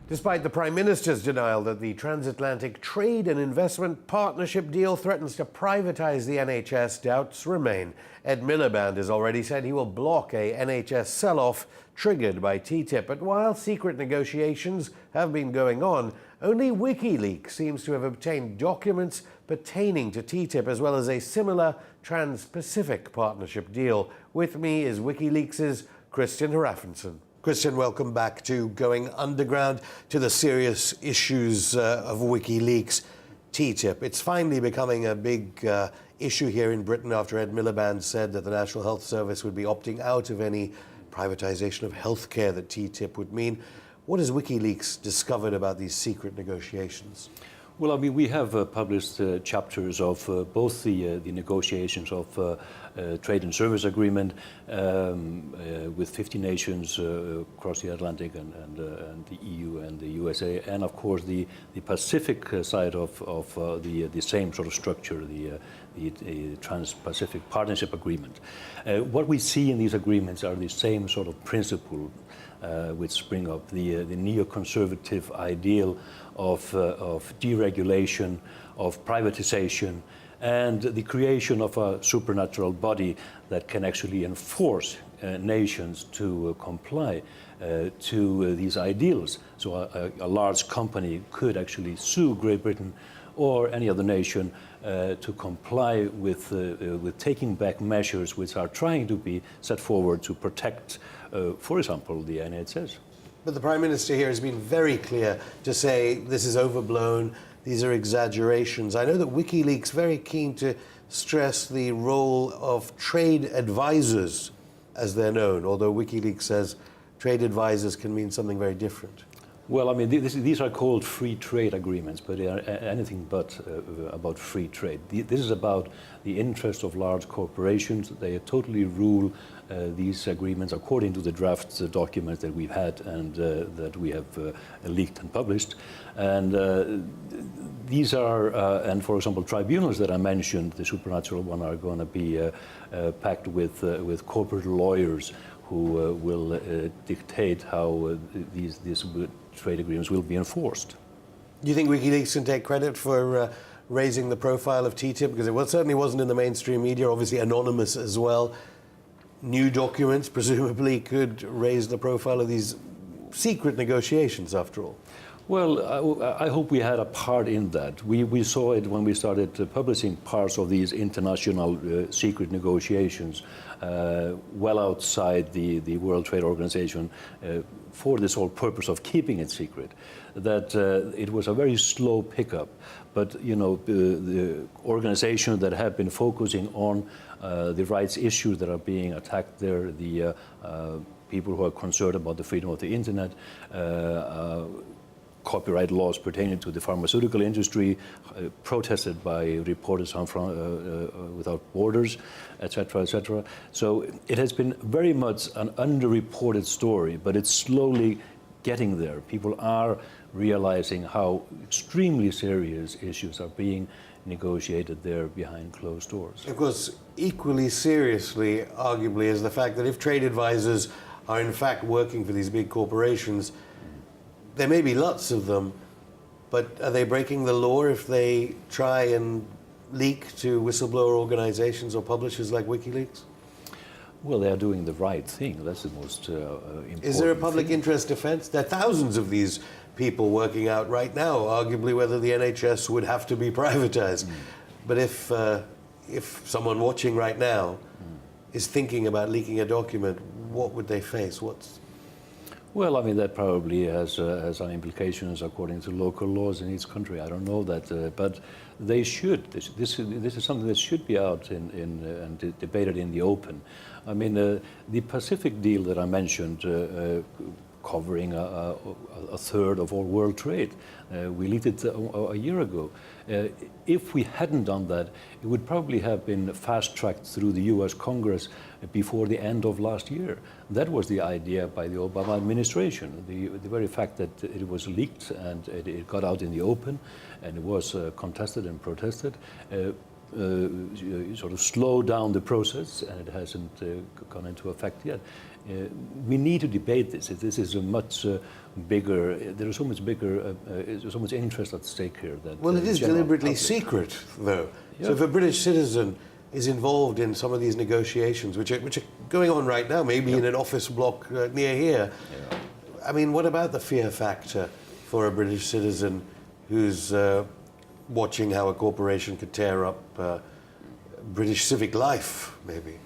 Despite the Prime Minister's denial that the transatlantic trade and investment partnership deal threatens to privatize the NHS, doubts remain. Ed Miliband has already said he will block a NHS sell-off triggered by TTIP. But while secret negotiations have been going on, only WikiLeaks seems to have obtained documents pertaining to TTIP as well as a similar Trans-Pacific partnership deal. With me is WikiLeaks' Christian Haraffenson. Christian, welcome back to Going Underground, to the serious issues of WikiLeaks. TTIP, it's finally becoming a big issue here in Britain after Ed Miliband said that the National Health Service would be opting out of any privatization of healthcare that TTIP would mean. What has WikiLeaks discovered about these secret negotiations? Well, I mean, we have published chapters of both the negotiations of trade and service agreement with 50 nations across the Atlantic and the EU and the USA, and of course the Pacific side of the same sort of structure, the Trans-Pacific Partnership Agreement. What we see in these agreements are the same sort of principle which spring up, the neoconservative ideal of deregulation, of privatization, and the creation of a supernatural body that can actually enforce nations to comply to these ideals. So a large company could actually sue Great Britain or any other nation to comply with taking back measures which are trying to be set forward to protect, for example, the NHS. But the Prime Minister here has been very clear to say this is overblown, these are exaggerations. I know that WikiLeaks is very keen to stress the role of trade advisors, as they're known, although WikiLeaks says trade advisors can mean something very different. Well, I mean, these are called free trade agreements, but they are anything but about free trade. This is about the interests of large corporations. They totally rule these agreements according to the draft documents that we've had and that we have leaked and published. And these are, and for example, tribunals that I mentioned, the supernatural one, are going to be packed with corporate lawyers who will dictate how these trade agreements will be enforced. Do you think WikiLeaks can take credit for raising the profile of TTIP? Because it certainly wasn't in the mainstream media, obviously anonymous as well. New documents presumably could raise the profile of these secret negotiations, after all. Well, I hope we had a part in that. We saw it when we started publishing parts of these international secret negotiations well outside the World Trade Organization for this whole purpose of keeping it secret, that it was a very slow pickup. But, you know, the organizations that have been focusing on the rights issues that are being attacked there, the people who are concerned about the freedom of the internet, copyright laws pertaining to the pharmaceutical industry, protested by Reporters Without Borders, etc., etc. So it has been very much an underreported story, but it's slowly getting there. People are realizing how extremely serious issues are being negotiated there behind closed doors. Of course, equally seriously, arguably, is the fact that if trade advisors are in fact working for these big corporations, there may be lots of them, but are they breaking the law if they try and leak to whistleblower organizations or publishers like WikiLeaks? Well, they are doing the right thing. That's the most important. Is there a public interest defense? There are thousands of these people working out right now, arguably, whether the NHS would have to be privatized. But if someone watching right now is thinking about leaking a document, what would they face? Well, I mean, that probably has some implications according to local laws in each country. I don't know that, but they should. This is something that should be out and debated in the open. I mean, the Pacific deal that I mentioned, covering a third of all world trade, we leaked it a year ago. If we hadn't done that, it would probably have been fast-tracked through the US Congress before the end of last year. That was the idea by the Obama administration. The very fact that it was leaked and it got out in the open and it was contested and protested sort of slowed down the process, and it hasn't gone into effect yet. we need to debate this. This is a much bigger. There is so much bigger, so much interest at stake here. That well, it is deliberately secret, though. Yeah. So if a British citizen is involved in some of these negotiations, which are going on right now, maybe in an office block near here. Yeah. I mean, what about the fear factor for a British citizen who's watching how a corporation could tear up British civic life, maybe?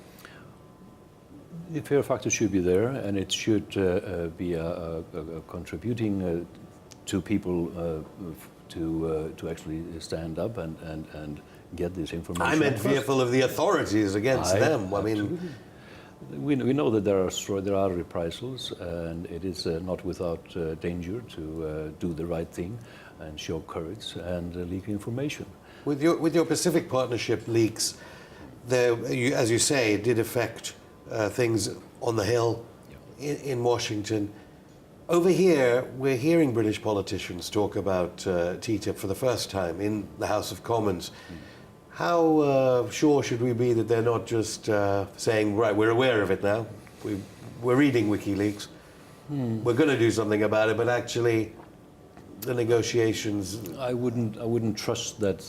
The fear factor should be there, and it should be contributing to people to actually stand up and get this information. I meant fearful of the authorities against them. I mean, we know that there are reprisals, and it is not without danger to do the right thing and show courage and leak information. With your Pacific Partnership leaks, as you say, it did affect things on the Hill, in Washington. Over here, we're hearing British politicians talk about TTIP for the first time in the House of Commons. How sure should we be that they're not just saying, right, we're aware of it now, we're reading WikiLeaks, we're going to do something about it, but actually the negotiations... I wouldn't trust that.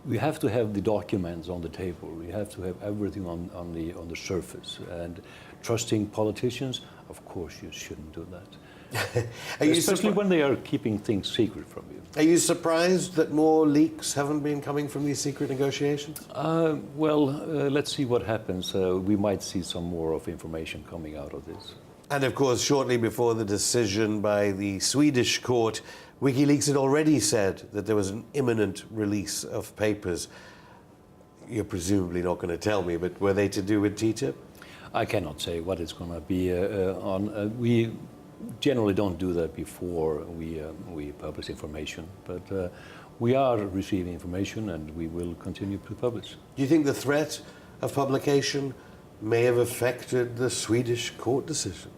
We have to have the documents on the table. We have to have everything on the surface. And trusting politicians, of course, you shouldn't do that. Especially when they are keeping things secret from you. Are you surprised that more leaks haven't been coming from these secret negotiations? Let's see what happens. We might see some more of information coming out of this. And of course, shortly before the decision by the Swedish court, WikiLeaks had already said that there was an imminent release of papers. You're presumably not going to tell me, but were they to do with TTIP? I cannot say what it's going to be on. We generally don't do that before we publish information, but we are receiving information and we will continue to publish. Do you think the threat of publication may have affected the Swedish court decision?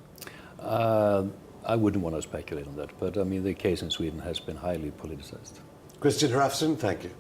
I wouldn't want to speculate on that, but I mean the case in Sweden has been highly politicized. Christian Hrafsson, thank you.